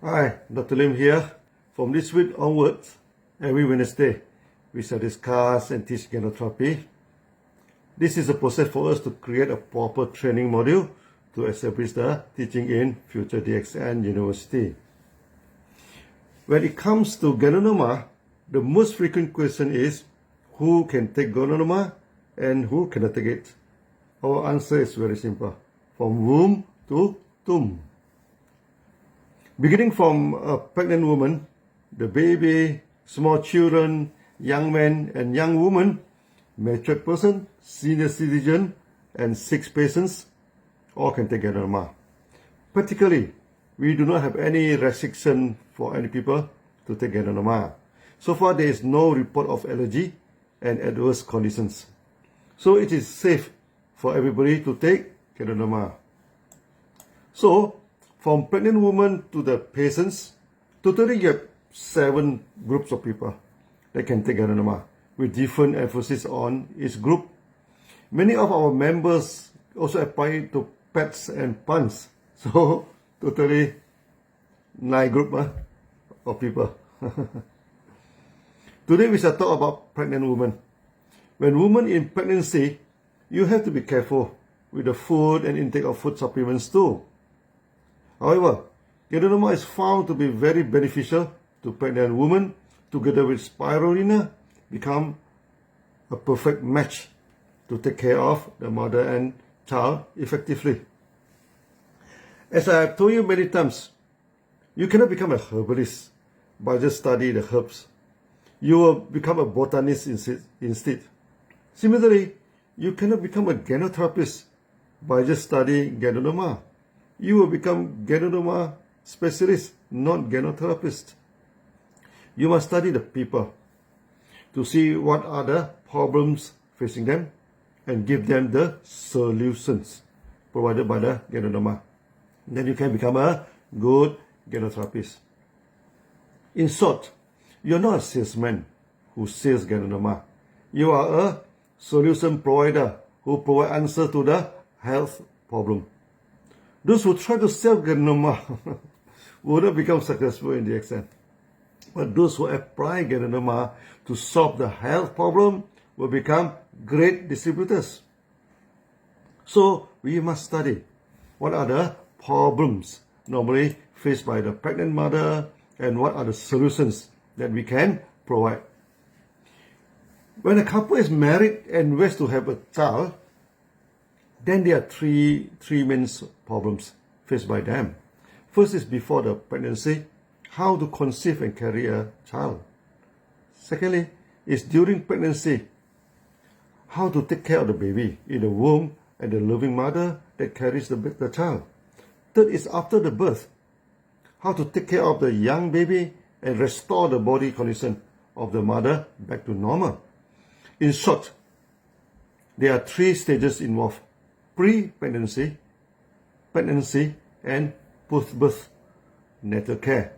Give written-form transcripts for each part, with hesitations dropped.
Hi, Dr. Lim here. From this week onwards, every Wednesday, we shall discuss and teach genotherapy. This is a process for us to create a proper training module to establish the teaching in future DXN University. When it comes to ganoderma, the most frequent question is, who can take ganoderma and who cannot take it? Our answer is very simple. From womb to tomb. Beginning from a pregnant woman, the baby, small children, young men and young women, matured person, senior citizen, and sick patients, all can take ganoderma. Practically, we do not have any restriction for any people to take ganoderma. So far, there is no report of allergy and adverse conditions. So it is safe for everybody to take ganoderma. So, from pregnant women to the patients, totally you have 7 groups of people that can take ganoderma, with different emphasis on each group. Many of our members also apply to pets and puns. So, totally 9 groups of people. Today we shall talk about pregnant women. When women in pregnancy, you have to be careful with the food and intake of food supplements too. However, ganoderma is found to be very beneficial to pregnant women. Together with spirulina, become a perfect match to take care of the mother and child effectively. As I have told you many times, you cannot become a herbalist by just studying the herbs. You will become a botanist instead. Similarly, you cannot become a genotherapist by just studying ganoderma. You will become ganoderma specialist, not genotherapist. You must study the people to see what are the problems facing them and give them the solutions provided by the ganoderma. Then you can become a good genotherapist. In short, you are not a salesman who sells ganoderma. You are a solution provider who provides answer to the health problem. Those who try to sell ganoderma will not become successful in the extent. But those who apply ganoderma to solve the health problem will become great distributors. So we must study what are the problems normally faced by the pregnant mother and what are the solutions that we can provide. When a couple is married and wishes to have a child, then there are three main problems faced by them. First is before the pregnancy, how to conceive and carry a child. Secondly, is during pregnancy, how to take care of the baby in the womb and the loving mother that carries the child. Third is after the birth, how to take care of the young baby and restore the body condition of the mother back to normal. In short, there are 3 stages involved: pre-pregnancy, pregnancy, and post-birth natal care.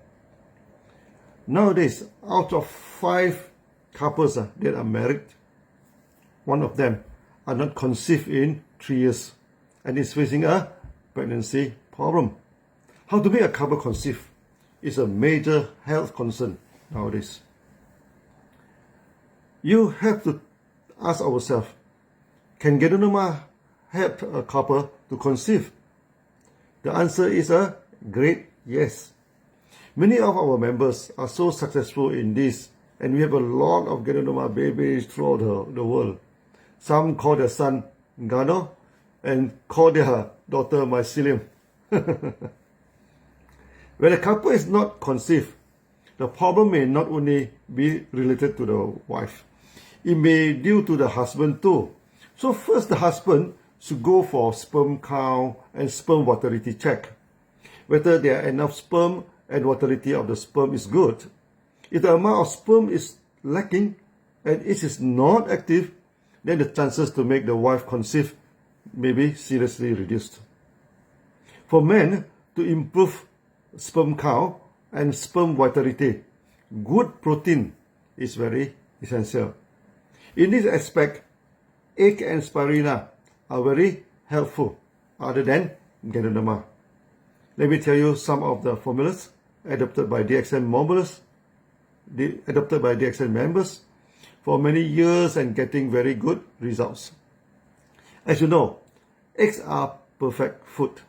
Nowadays, out of 5 couples that are married, one of them are not conceived in 3 years and is facing a pregnancy problem. How to make a couple conceive is a major health concern nowadays. You have to ask ourselves, can ganoderma help a couple to conceive? The answer is a great yes. Many of our members are so successful in this, and we have a lot of ganoderma babies throughout the world. Some call their son Gano and call their daughter Mycelium. When a couple is not conceived, the problem may not only be related to the wife. It may be due to the husband too. So first, the husband should go for sperm count and sperm vitality check, whether there are enough sperm and vitality of the sperm is good. If the amount of sperm is lacking and it is not active, then the chances to make the wife conceive may be seriously reduced. For men to improve sperm count and sperm vitality, good protein is very essential. In this aspect, egg and spirulina are very helpful other than ganoderma. Let me tell you some of the formulas adopted by DXN members for many years and getting very good results. As you know, eggs are perfect food.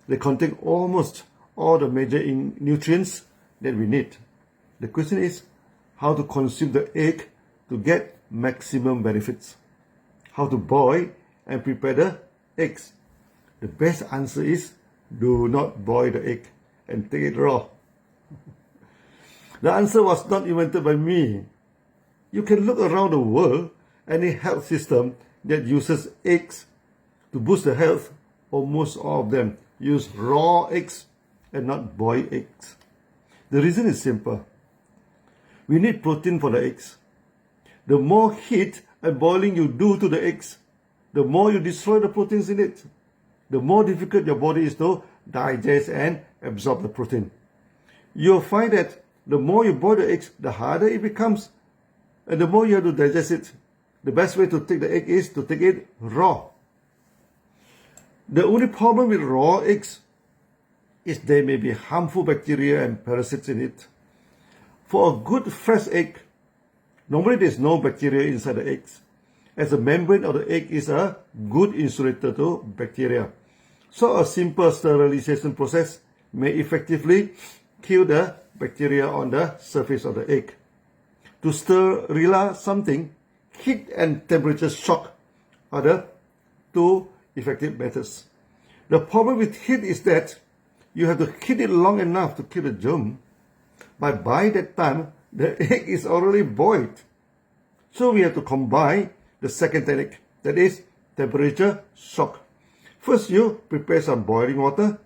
They contain almost all the major nutrients that we need. The question is how to consume the egg to get maximum benefits. How to boil and prepare the eggs. The best answer is do not boil the egg and take it raw. The answer was not invented by me. You can look around the world, any health system that uses eggs to boost the health, almost all of them use raw eggs and not boiled eggs. The reason is simple. We need protein for the eggs. The more heat and boiling you do to the eggs, the more you destroy the proteins in it. The more difficult your body is to digest and absorb the protein. You'll find that the more you boil the eggs, the harder it becomes. And the more you have to digest it. The best way to take the egg is to take it raw. The only problem with raw eggs is there may be harmful bacteria and parasites in it. For a good fresh egg, normally there's no bacteria inside the eggs, as the membrane of the egg is a good insulator to bacteria. So a simple sterilization process may effectively kill the bacteria on the surface of the egg. To sterilize something, heat and temperature shock are the two effective methods. The problem with heat is that you have to heat it long enough to kill the germ. But by that time, the egg is already boiled. So we have to combine the second technique, that is temperature shock. First, you prepare some boiling water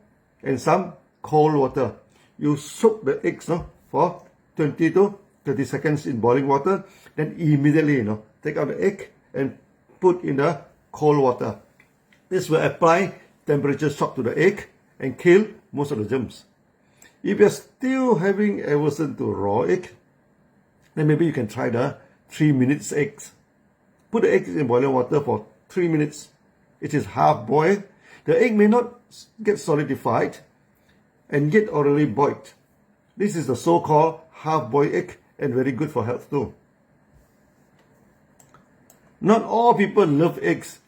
and some cold water. You soak the eggs for 20 to 30 seconds in boiling water, then immediately take out the egg and put in the cold water. This will apply temperature shock to the egg and kill most of the germs. If you're still having aversion to raw egg, then maybe you can try the 3 minutes eggs. Put the eggs in boiling water for 3 minutes. It is half boiled. The egg may not get solidified and yet already boiled. This is the so-called half-boiled egg and very good for health too. Not all people love eggs.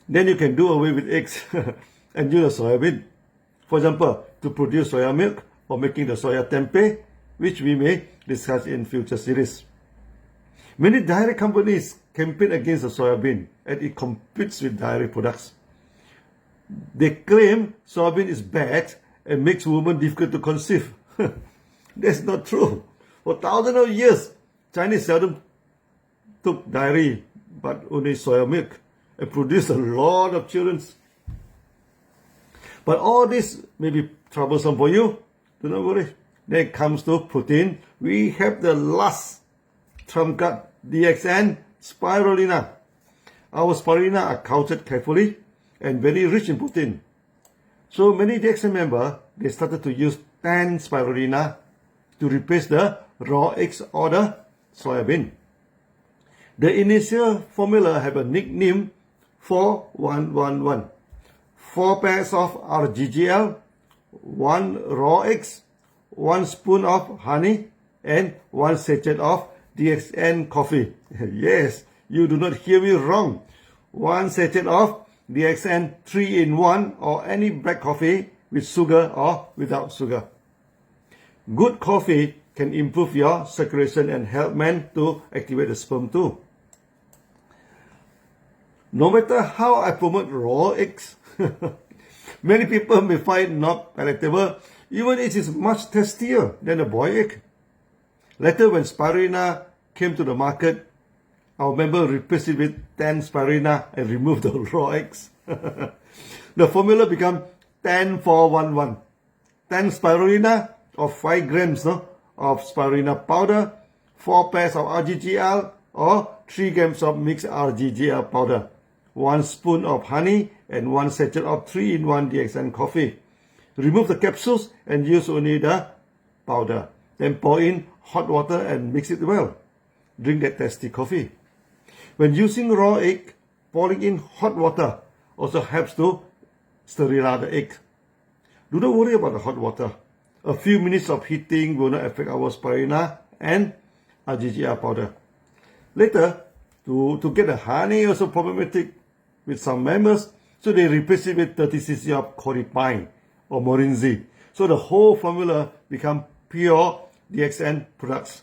Then you can do away with eggs and use the soya bean. For example, to produce soya milk or making the soya tempeh, which we may discuss in future series. Many dairy companies campaign against the soya bean and it competes with dairy products. They claim soya bean is bad and makes women difficult to conceive. That's not true. For thousands of years, Chinese seldom took dairy but only soya milk and produced a lot of children. But all this may be troublesome for you. Do not worry. Then it comes to protein. We have the last trump card, DXN spirulina. Our spirulina are cultured carefully and very rich in protein. So many DXN members, they started to use tan spirulina to replace the raw eggs or the soya bean. The initial formula have a nickname 4111. 4 pairs of RGGL, 1 raw eggs, 1 spoon of honey, and 1 sachet of DXN coffee. Yes, you do not hear me wrong. 1 sachet of DXN 3-in-1 or any black coffee with sugar or without sugar. Good coffee can improve your circulation and help men to activate the sperm too. No matter how I promote raw eggs, many people may find not palatable, even it is much tastier than a boiled egg. Later, when spirulina came to the market, our member replaced it with tan spirulina and removed the raw eggs. The formula became 10-4-1-1. 10 spirulina or 5 grams of spirulina powder, 4 pairs of RGGL or 3 grams of mixed RGGL powder, 1 spoon of honey and 1 sachet of 3-in-1 DXN coffee. Remove the capsules and use only the powder. Then pour in hot water and mix it well. Drink that tasty coffee. When using raw egg, pouring in hot water also helps to sterilize the egg. Do not worry about the hot water. A few minutes of heating will not affect our spirulina and RGGR powder. Later, to get the honey also problematic with some members, so they replace it with 30 cc of Coripine or Morinzi. So the whole formula become pure DXN products.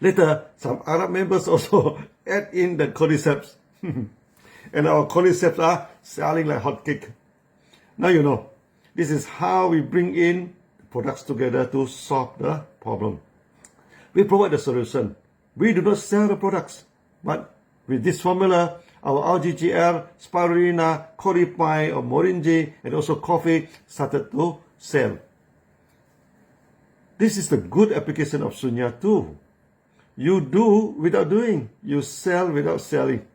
Later, some Arab members also add in the cordyceps. And our cordyceps are selling like hotcake. Now you know, this is how we bring in products together to solve the problem. We provide the solution. We do not sell the products. But with this formula, our RGGR, spirulina, Coripine or Morinji, and also coffee started to sell. This is the good application of Sunya too. You do without doing. You sell without selling.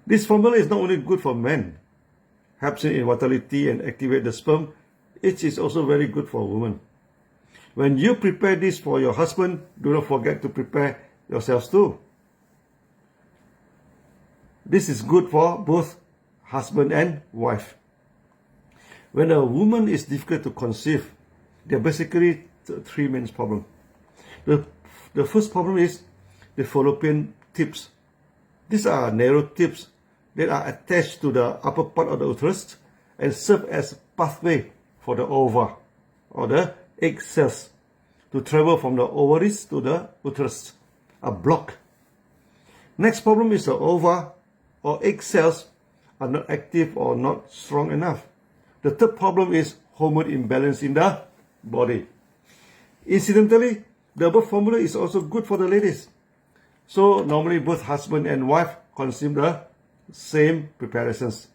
This formula is not only good for men, helps in vitality and activate the sperm, it is also very good for women. When you prepare this for your husband, do not forget to prepare yourselves too. This is good for both husband and wife. When a woman is difficult to conceive, there are basically three main problems. The first problem is the fallopian tubes. These are narrow tubes that are attached to the upper part of the uterus and serve as pathway for the ova or the egg cells to travel from the ovaries to the uterus, a block. Next problem is the ova or egg cells are not active or not strong enough. The third problem is hormone imbalance in the body. Incidentally, the above formula is also good for the ladies. So normally both husband and wife consume the same preparations.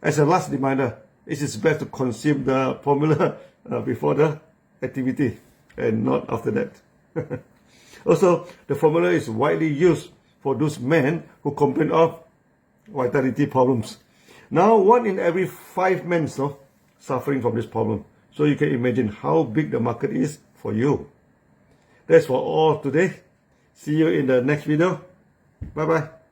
As a last reminder, it is best to consume the formula before the activity and not after that. Also, the formula is widely used for those men who complain of vitality problems. Now, 1 in every 5 men suffering from this problem. So you can imagine how big the market is for you. That's for all today. See you in the next video. Bye-bye.